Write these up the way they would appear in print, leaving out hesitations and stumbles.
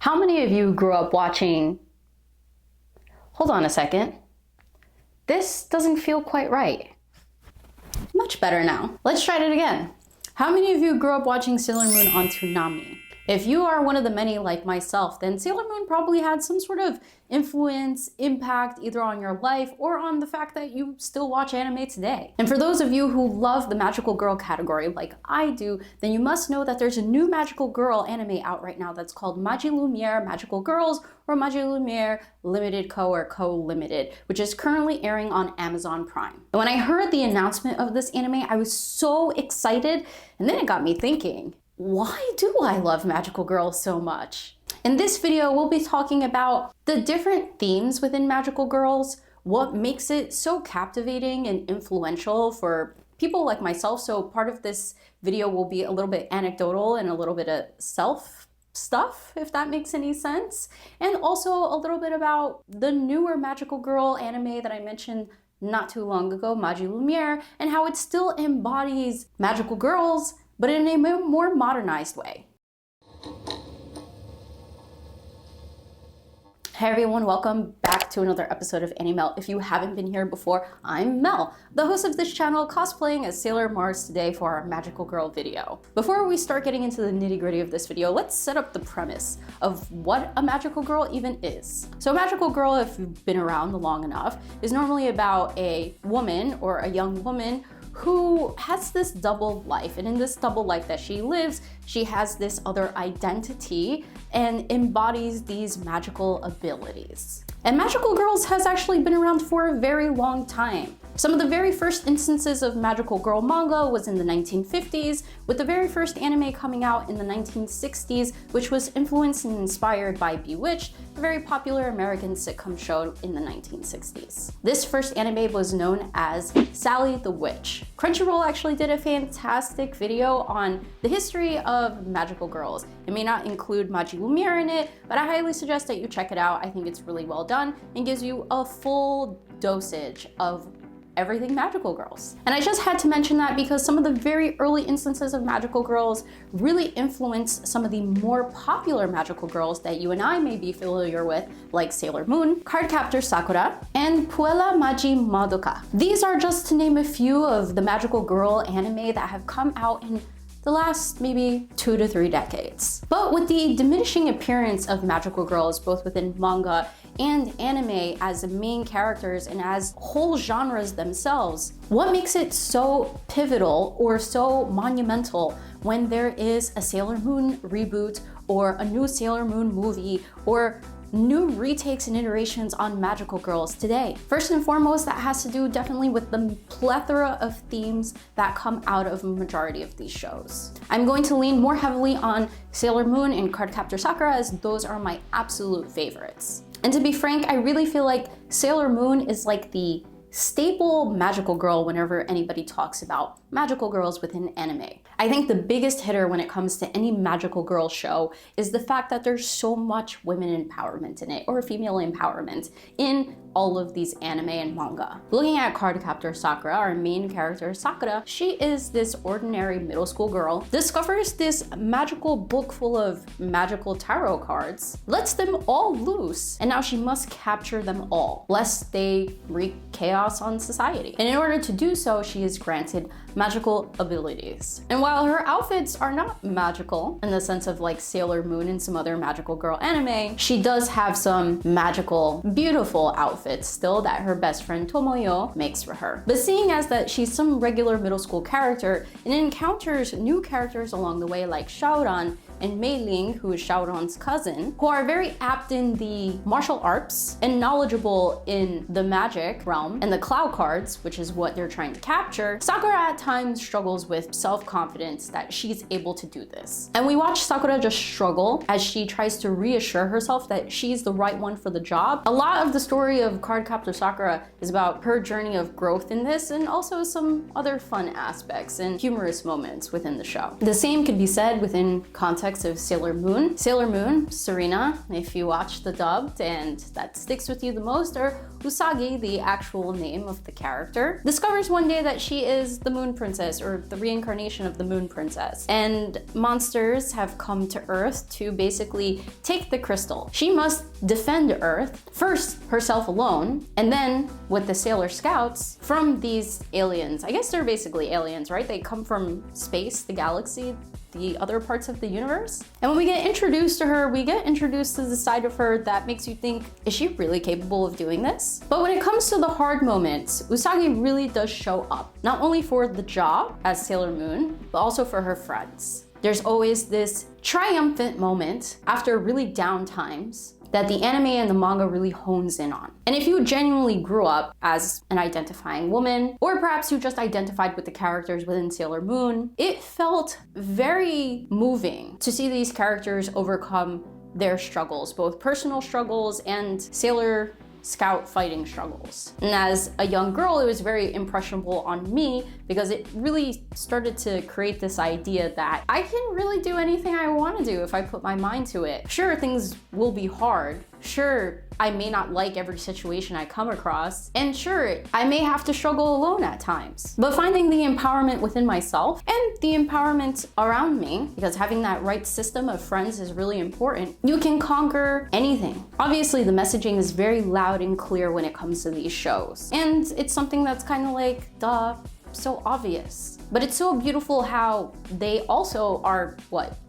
How many of you grew up watching... Hold on a second. This doesn't feel quite right. Much better now. Let's try it again. How many of you grew up watching Sailor Moon on Toonami? If you are one of the many like myself, then Sailor Moon probably had some sort of influence, impact either on your life or on the fact that you still watch anime today. And for those of you who love the magical girl category like I do, then you must know that there's a new magical girl anime out right now that's called Magilumiere Magical Girls or Magilumiere Limited Co or Co Ltd, which is currently airing on Amazon Prime. And when I heard the announcement of this anime, I was so excited, and then it got me thinking, why do I love magical girls so much? In this video, we'll be talking about the different themes within magical girls, what makes it so captivating and influential for people like myself. So part of this video will be a little bit anecdotal and a little bit of self stuff, if that makes any sense. And also a little bit about the newer magical girl anime that I mentioned not too long ago, Magilumiere, and how it still embodies magical girls, but in a more modernized way. Hey everyone, welcome back to another episode of Mel. If you haven't been here before, I'm Mel, the host of this channel, cosplaying as Sailor Mars today for our magical girl video. Before we start getting into the nitty-gritty of this video, let's set up the premise of what a magical girl even is. So a magical girl, if you've been around long enough, is normally about a woman or a young woman who has this double life, and in this double life that she lives, she has this other identity and embodies these magical abilities. And magical girls has actually been around for a very long time. Some of the very first instances of magical girl manga was in the 1950s, with the very first anime coming out in the 1960s, which was influenced and inspired by Bewitched, a very popular American sitcom show in the 1960s. This first anime was known as Sally the Witch. Crunchyroll actually did a fantastic video on the history of magical girls. It may not include Magilumiere in it, but I highly suggest that you check it out. I think it's really well done and gives you a full dosage of everything magical girls. And I just had to mention that because some of the very early instances of magical girls really influenced some of the more popular magical girls that you and I may be familiar with, like Sailor Moon, Cardcaptor Sakura, and Puella Magi Madoka. These are just to name a few of the magical girl anime that have come out in the last maybe 2 to 3 decades. But with the diminishing appearance of magical girls, both within manga and anime as main characters and as whole genres themselves, what makes it so pivotal or so monumental when there is a Sailor Moon reboot or a new Sailor Moon movie or new retakes and iterations on magical girls today? First and foremost, that has to do definitely with the plethora of themes that come out of a majority of these shows. I'm going to lean more heavily on Sailor Moon and Cardcaptor Sakura, as those are my absolute favorites. And to be frank, I really feel like Sailor Moon is like the staple magical girl whenever anybody talks about magical girls within anime. I think the biggest hitter when it comes to any magical girl show is the fact that there's so much women empowerment in it, or female empowerment, in all of these anime and manga. Looking at Cardcaptor Sakura, our main character Sakura, she is this ordinary middle school girl, discovers this magical book full of magical tarot cards, lets them all loose, and now she must capture them all, lest they wreak chaos on society. And in order to do so, she is granted magical abilities. And while her outfits are not magical in the sense of like Sailor Moon and some other magical girl anime, she does have some magical, beautiful outfits still that her best friend Tomoyo makes for her. But seeing as that she's some regular middle school character and encounters new characters along the way like Shaoran and Mei Ling, who is Shaoran's cousin, who are very apt in the martial arts and knowledgeable in the magic realm and the cloud cards, which is what they're trying to capture, Sakura at times struggles with self-confidence that she's able to do this. And we watch Sakura just struggle as she tries to reassure herself that she's the right one for the job. A lot of the story of Cardcaptor Sakura is about her journey of growth in this, and also some other fun aspects and humorous moments within the show. The same could be said within context context of Sailor Moon. Sailor Moon, Serena, if you watch the dubbed and that sticks with you the most, or Usagi, the actual name of the character, discovers one day that she is the Moon Princess, or the reincarnation of the Moon Princess. And monsters have come to Earth to basically take the crystal. She must defend Earth, first herself alone, and then with the Sailor Scouts from these aliens. I guess they're basically aliens, right? They come from space, the galaxy, the other parts of the universe. And when we get introduced to her, we get introduced to the side of her that makes you think, is she really capable of doing this? But when it comes to the hard moments, Usagi really does show up, not only for the job as Sailor Moon, but also for her friends. There's always this triumphant moment after really down times that the anime and the manga really hones in on. And if you genuinely grew up as an identifying woman, or perhaps you just identified with the characters within Sailor Moon, it felt very moving to see these characters overcome their struggles, both personal struggles and Sailor Scout fighting struggles. And as a young girl, it was very impressionable on me because it really started to create this idea that I can really do anything I want to do if I put my mind to it. Sure, things will be hard. Sure, I may not like every situation I come across. And sure, I may have to struggle alone at times. But finding the empowerment within myself and the empowerment around me, because having that right system of friends is really important, you can conquer anything. Obviously, the messaging is very loud and clear when it comes to these shows. And it's something that's kind of like, duh, so obvious. But it's so beautiful how they also are,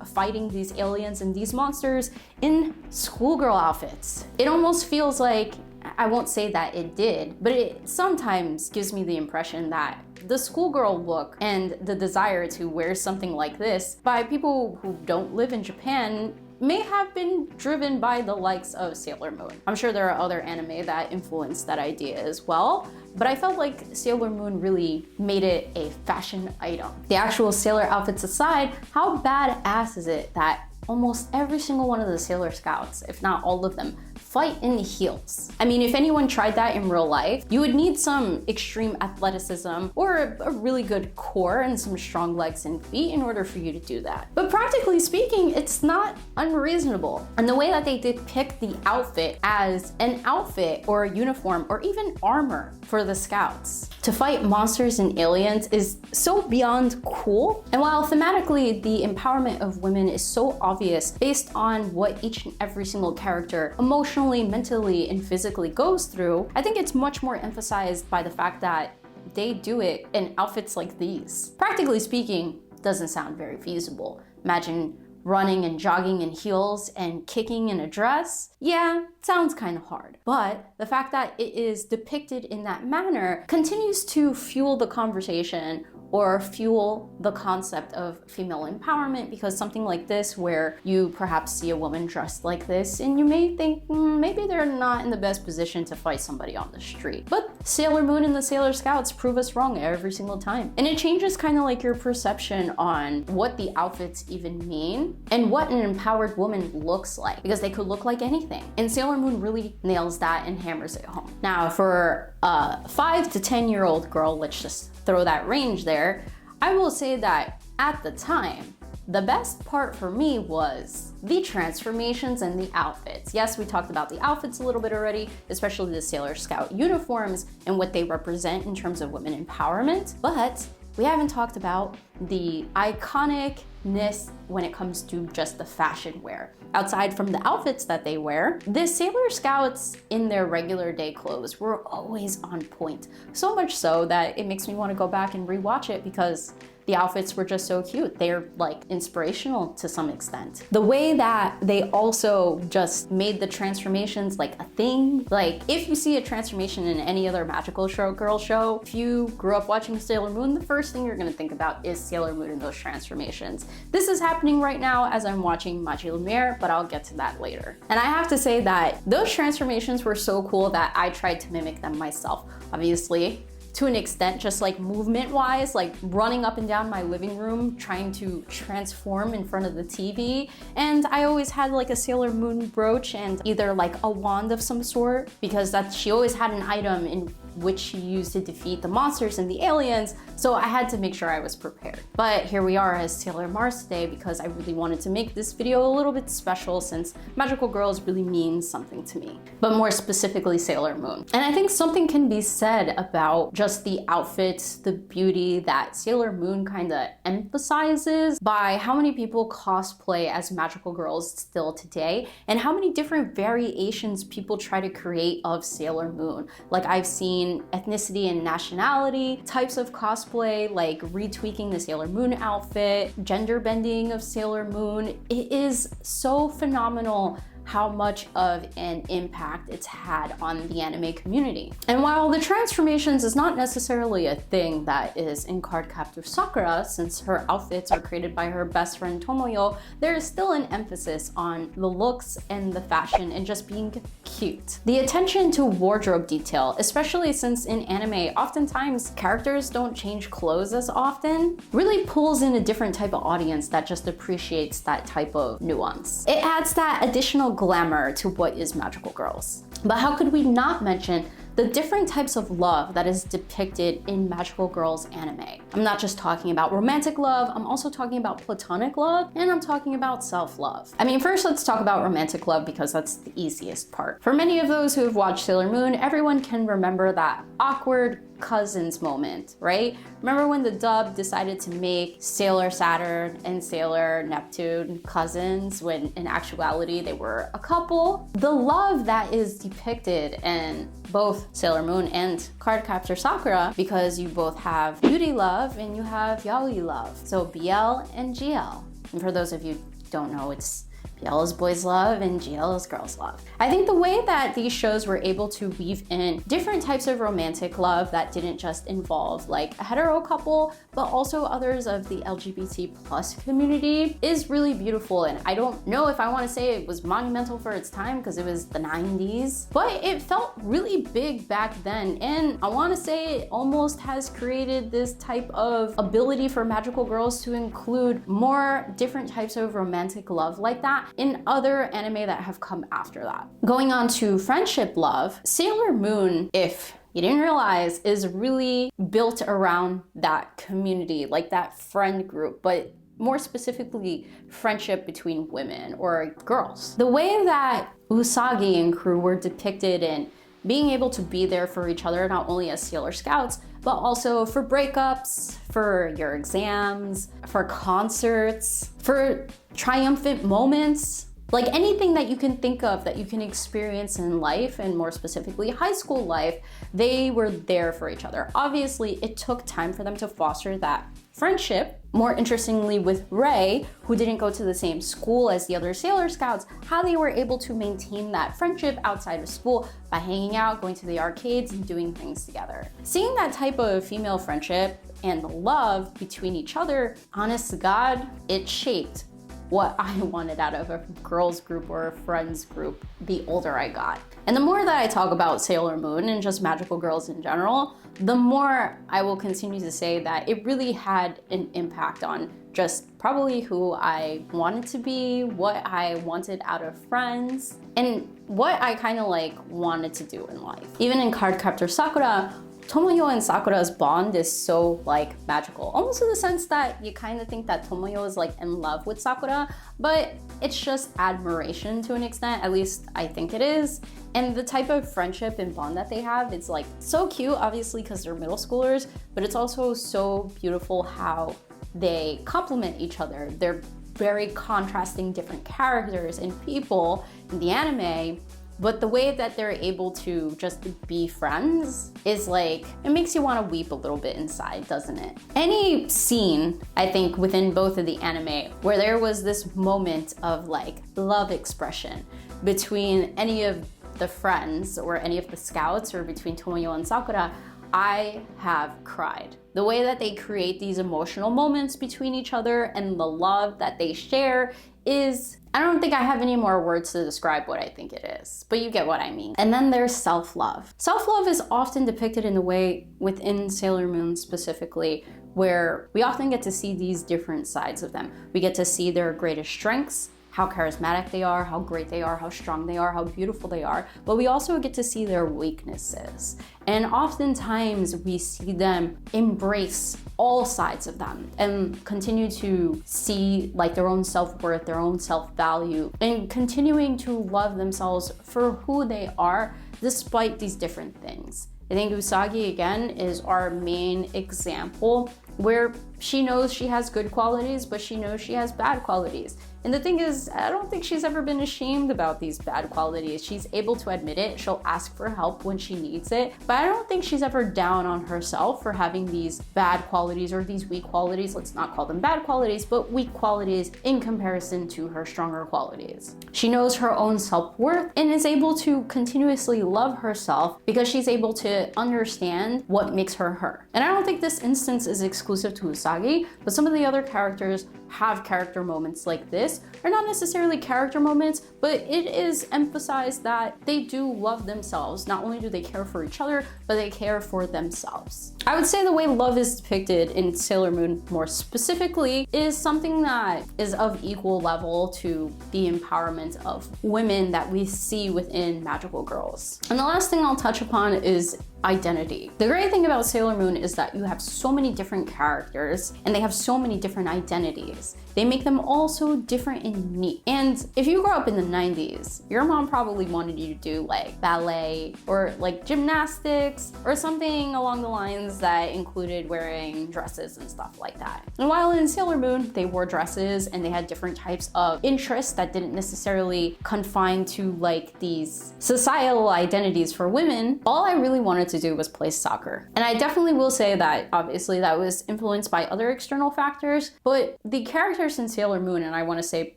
fighting these aliens and these monsters in schoolgirl outfits. It almost feels like, I won't say that it did, but it sometimes gives me the impression that the schoolgirl look and the desire to wear something like this by people who don't live in Japan may have been driven by the likes of Sailor Moon. I'm sure there are other anime that influenced that idea as well, but I felt like Sailor Moon really made it a fashion item. The actual sailor outfits aside, how badass is it that almost every single one of the Sailor Scouts, if not all of them, fight in heels? I mean, if anyone tried that in real life, you would need some extreme athleticism or a really good core and some strong legs and feet in order for you to do that. But practically speaking, it's not unreasonable. And the way that they depict the outfit as an outfit or a uniform or even armor for the Scouts to fight monsters and aliens is so beyond cool. And while thematically the empowerment of women is so obvious based on what each and every single character emotionally, mentally, and physically goes through, I think it's much more emphasized by the fact that they do it in outfits like these. Practically speaking, doesn't sound very feasible. Imagine running and jogging in heels and kicking in a dress. Yeah, sounds kind of hard. But the fact that it is depicted in that manner continues to fuel the conversation or fuel the concept of female empowerment, because something like this where you perhaps see a woman dressed like this and you may think maybe they're not in the best position to fight somebody on the street. But Sailor Moon and the Sailor Scouts prove us wrong every single time. And it changes kind of like your perception on what the outfits even mean and what an empowered woman looks like, because they could look like anything. And Sailor Moon really nails that and hammers it home. Now, for a 5 to 10-year-old girl, let's just throw that range there, I will say that at the time, the best part for me was the transformations and the outfits. Yes, we talked about the outfits a little bit already, especially the Sailor Scout uniforms and what they represent in terms of women empowerment, but we haven't talked about the iconicness when it comes to just the fashion wear. Outside from the outfits that they wear, the Sailor Scouts in their regular day clothes were always on point. So much so that it makes me want to go back and rewatch it because the outfits were just so cute. They're like inspirational to some extent. The way that they also just made the transformations like a thing. Like if you see a transformation in any other magical girl show, if you grew up watching Sailor Moon, the first thing you're gonna think about is Sailor Moon and those transformations. This is happening right now as I'm watching Magilumiere, but I'll get to that later. And I have to say that those transformations were so cool that I tried to mimic them myself. Obviously, to an extent, just like movement wise, like running up and down my living room trying to transform in front of the TV. And I always had like a Sailor Moon brooch and either like a wand of some sort, because she always had an item in which she used to defeat the monsters and the aliens, so I had to make sure I was prepared. But here we are as Sailor Mars today because I really wanted to make this video a little bit special since magical girls really mean something to me, but more specifically Sailor Moon. And I think something can be said about just the outfits, the beauty that Sailor Moon kind of emphasizes by how many people cosplay as magical girls still today and how many different variations people try to create of Sailor Moon. Like I've seen ethnicity and nationality types of cosplay, like retweaking the Sailor Moon outfit, gender bending of Sailor Moon. It is so phenomenal how much of an impact it's had on the anime community. And while the transformations is not necessarily a thing that is in Cardcaptor Sakura, since her outfits are created by her best friend Tomoyo, there is still an emphasis on the looks and the fashion and just being cute. The attention to wardrobe detail, especially since in anime, oftentimes characters don't change clothes as often, really pulls in a different type of audience that just appreciates that type of nuance. It adds that additional glamour to what is magical girls. But how could we not mention the different types of love that is depicted in magical girls anime? I'm not just talking about romantic love, I'm also talking about platonic love, and I'm talking about self-love. I mean, first let's talk about romantic love because that's the easiest part. For many of those who have watched Sailor Moon, everyone can remember that awkward cousins moment, right? Remember when the dub decided to make Sailor Saturn and Sailor Neptune cousins when in actuality they were a couple? The love that is depicted in both Sailor Moon and Cardcaptor Sakura, because you both have beauty love and you have yaoi love. So BL and GL. And for those of you who don't know, it's BL is boys love and GL is girls love. I think the way that these shows were able to weave in different types of romantic love that didn't just involve like a hetero couple, but also others of the LGBT plus community is really beautiful. And I don't know if I want to say it was monumental for its time because it was the 90s, but it felt really big back then. And I want to say it almost has created this type of ability for magical girls to include more different types of romantic love like that in other anime that have come after that. Going on to friendship love, Sailor Moon, if you didn't realize, is really built around that community, like that friend group, but more specifically friendship between women or girls. The way that Usagi and crew were depicted in being able to be there for each other, not only as Sailor Scouts, but also for breakups, for your exams, for concerts, for triumphant moments, like anything that you can think of that you can experience in life, and more specifically high school life, they were there for each other. Obviously, it took time for them to foster that friendship. More interestingly, with Rei, who didn't go to the same school as the other Sailor Scouts, how they were able to maintain that friendship outside of school by hanging out, going to the arcades, and doing things together. Seeing that type of female friendship and love between each other, honest to God, it shaped what I wanted out of a girls group or a friends group the older I got. And the more that I talk about Sailor Moon and just magical girls in general, the more I will continue to say that it really had an impact on just probably who I wanted to be, what I wanted out of friends, and what I kind of like wanted to do in life. Even in Cardcaptor Sakura, Tomoyo and Sakura's bond is so like magical, almost in the sense that you kind of think that Tomoyo is like in love with Sakura, but it's just admiration to an extent, at least I think it is. And the type of friendship and bond that they have, it's like so cute, obviously because they're middle schoolers, but it's also so beautiful how they complement each other. They're very contrasting different characters and people in the anime, but the way that they're able to just be friends is like, it makes you want to weep a little bit inside, doesn't it? Any scene, I think, within both of the anime where there was this moment of like love expression between any of the friends or any of the scouts or between Tomoyo and Sakura, I have cried. The way that they create these emotional moments between each other and the love that they share is I don't think I have any more words to describe what I think it is, but you get what I mean. And then there's self-love. Self-love is often depicted in the way within Sailor Moon specifically, where we often get to see these different sides of them. We get to see their greatest strengths, how charismatic they are, how great they are, how strong they are, how beautiful they are, but we also get to see their weaknesses. And oftentimes we see them embrace all sides of them and continue to see like their own self-worth, their own self-value, and continuing to love themselves for who they are despite these different things. I think Usagi, again, is our main example where she knows she has good qualities, but she knows she has bad qualities. And the thing is, I don't think she's ever been ashamed about these bad qualities. She's able to admit it. She'll ask for help when she needs it. But I don't think she's ever down on herself for having these bad qualities or these weak qualities. Let's not call them bad qualities, but weak qualities in comparison to her stronger qualities. She knows her own self-worth and is able to continuously love herself because she's able to understand what makes her her. And I don't think this instance is exclusive to Usagi, but some of the other characters have character moments like this, or not necessarily character moments, but it is emphasized that they do love themselves. Not only do they care for each other, but they care for themselves. I would say the way love is depicted in Sailor Moon more specifically is something that is of equal level to the empowerment of women that we see within Magical Girls. And the last thing I'll touch upon is identity. The great thing about Sailor Moon is that you have so many different characters and they have so many different identities. They make them all so different and unique. And if you grew up in the 90s, your mom probably wanted you to do like ballet or like gymnastics or something along the lines that included wearing dresses and stuff like that. And while in Sailor Moon, they wore dresses and they had different types of interests that didn't necessarily confine to like these societal identities for women, all I really wanted to do was play soccer. And I definitely will say that obviously that was influenced by other external factors, but the characters in Sailor Moon, and I want to say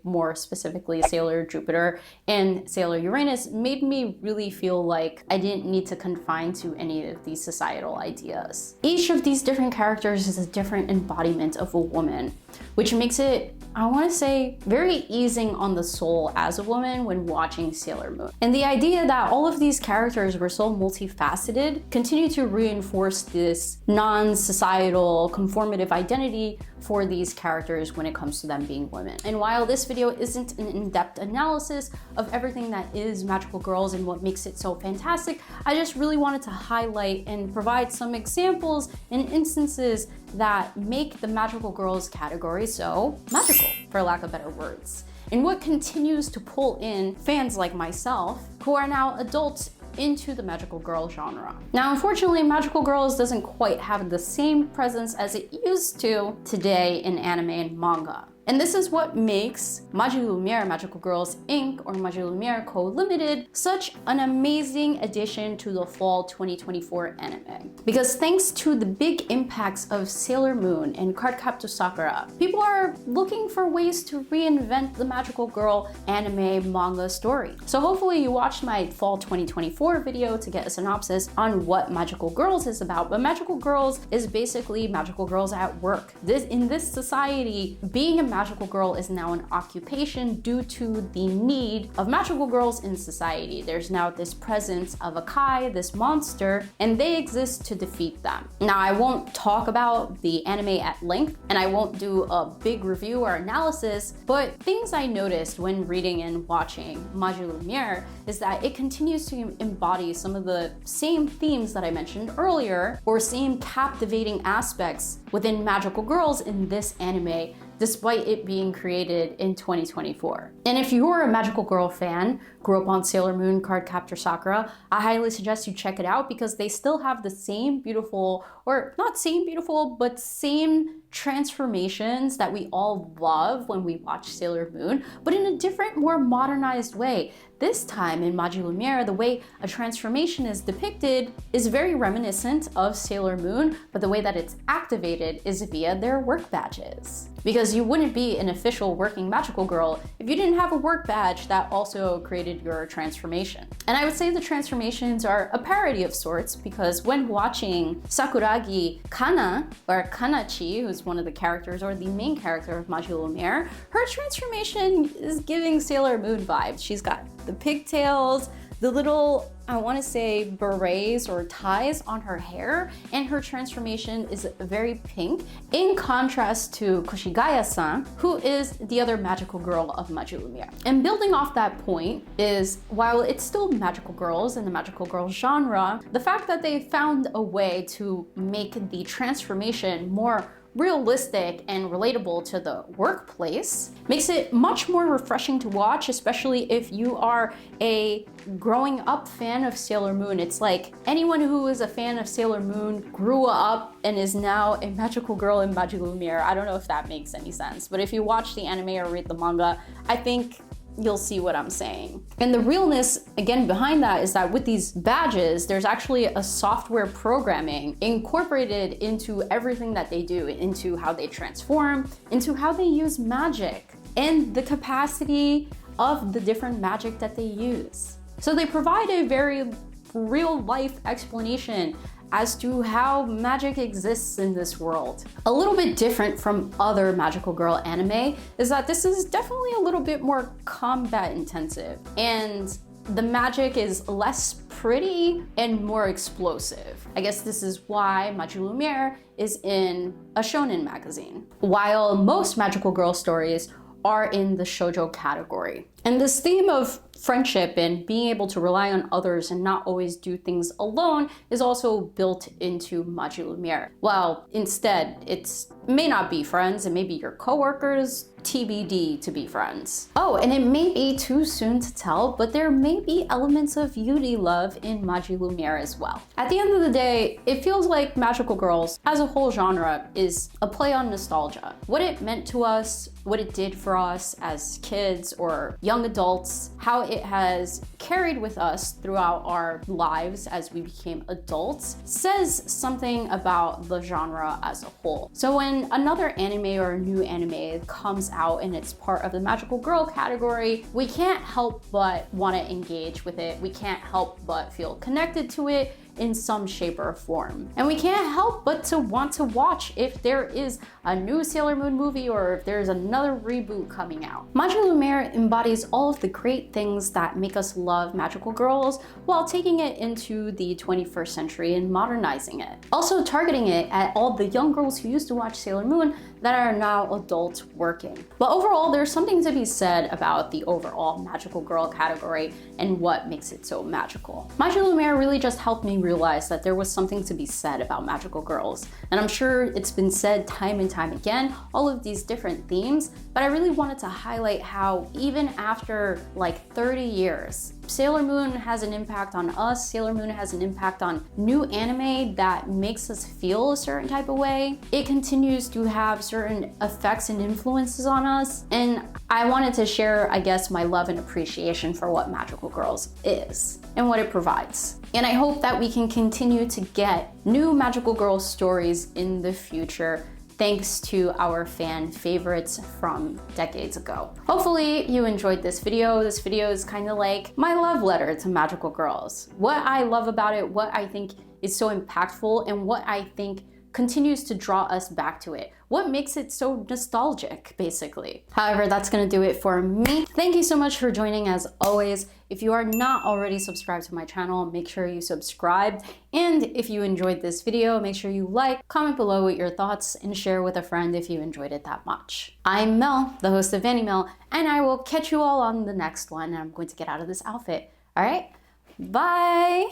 more specifically Sailor Jupiter and Sailor Uranus, made me really feel like I didn't need to confine to any of these societal ideas. Each of these different characters is a different embodiment of a woman, which makes it, I want to say, very easing on the soul as a woman when watching Sailor Moon. And the idea that all of these characters were so multifaceted continue to reinforce this non-societal conformative identity for these characters when it comes to them being women. And while this video isn't an in-depth analysis of everything that is Magical Girls and what makes it so fantastic, I just really wanted to highlight and provide some examples and instances that make the Magical Girls category so magical, for lack of better words. And what continues to pull in fans like myself, who are now adults, into the Magical Girl genre. Now, unfortunately, Magical Girls doesn't quite have the same presence as it used to today in anime and manga. And this is what makes Magilumiere Magical Girls Inc. or Magilumiere Co Ltd. such an amazing addition to the fall 2024 anime. Because thanks to the big impacts of Sailor Moon and Cardcaptor Sakura, people are looking for ways to reinvent the Magical Girl anime manga story. So hopefully you watched my fall 2024 video to get a synopsis on what Magical Girls is about. But Magical Girls is basically Magical Girls at work. In this society, being a magical girl is now an occupation due to the need of magical girls in society. There's now this presence of a Kai, this monster, and they exist to defeat them. Now, I won't talk about the anime at length, and I won't do a big review or analysis, but things I noticed when reading and watching Magilumiere is that it continues to embody some of the same themes that I mentioned earlier, or same captivating aspects within Magical Girls in this anime, despite it being created in 2024. And if you're a Magical Girl fan, grew up on Sailor Moon, Cardcaptor Sakura, I highly suggest you check it out because they still have the same beautiful, or not same beautiful, but same transformations that we all love when we watch Sailor Moon, but in a different, more modernized way. This time in Magilumiere, the way a transformation is depicted is very reminiscent of Sailor Moon, but the way that it's activated is via their work badges. because you wouldn't be an official working magical girl if you didn't have a work badge that also created your transformation. And I would say the transformations are a parody of sorts, because when watching Sakuragi Kana, or Kanachi, who's one of the characters or the main character of Magilumiere, her transformation is giving Sailor Moon vibes. She's got the pigtails, the little, I want to say, berets or ties on her hair, and her transformation is very pink, in contrast to Koshigaya-san, who is the other magical girl of Magilumiere. And building off that point is, while it's still magical girls and the magical girl genre, the fact that they found a way to make the transformation more realistic and relatable to the workplace makes it much more refreshing to watch, especially if you are a growing up fan of Sailor Moon. It's like anyone who is a fan of Sailor Moon grew up and is now a magical girl in Magilumiere. I don't know if that makes any sense, but if you watch the anime or read the manga, I think you'll see what I'm saying. And the realness, again, behind that is that with these badges, there's actually a software programming incorporated into everything that they do, into how they transform, into how they use magic, and the capacity of the different magic that they use. So they provide a very real-life explanation as to how magic exists in this world. A little bit different from other magical girl anime is that this is definitely a little bit more combat intensive, and the magic is less pretty and more explosive. I guess this is why Magilumiere is in a shonen magazine, while most magical girl stories are in the shoujo category. And this theme of friendship and being able to rely on others and not always do things alone is also built into Magilumiere. Well, instead, it may not be friends, it may be your coworkers, TBD to be friends. Oh, and it may be too soon to tell, but there may be elements of Yuri love in Magilumiere as well. At the end of the day, it feels like magical girls as a whole genre is a play on nostalgia. What it meant to us, what it did for us as kids or young adults, how it has carried with us throughout our lives as we became adults, says something about the genre as a whole. So when another anime or a new anime comes out and it's part of the magical girl category, we can't help but want to engage with it. We can't help but feel connected to it in some shape or form. And we can't help but to want to watch if there is a new Sailor Moon movie or if there's another reboot coming out. Magilumiere embodies all of the great things that make us love magical girls while taking it into the 21st century and modernizing it. Also targeting it at all the young girls who used to watch Sailor Moon that are now adults working. But overall, there's something to be said about the overall magical girl category and what makes it so magical. Magilumiere really just helped me realize that there was something to be said about magical girls. And I'm sure it's been said time and time again, all of these different themes, but I really wanted to highlight how even after like 30 years, Sailor Moon has an impact on us. Sailor Moon has an impact on new anime that makes us feel a certain type of way. It continues to have certain effects and influences on us. And I wanted to share, I guess, my love and appreciation for what Magical Girls is and what it provides. And I hope that we can continue to get new Magical Girl stories in the future, thanks to our fan favorites from decades ago. Hopefully you enjoyed this video. This video is kind of like my love letter to magical girls. What I love about it, what I think is so impactful, and what I think continues to draw us back to it. What makes it so nostalgic, basically. However, that's gonna do it for me. Thank you so much for joining as always. If you are not already subscribed to my channel, make sure you subscribe. And if you enjoyed this video, make sure you like, comment below with your thoughts, and share with a friend if you enjoyed it that much. I'm Mel, the host of Animel, and I will catch you all on the next one. And I'm going to get out of this outfit. All right, bye.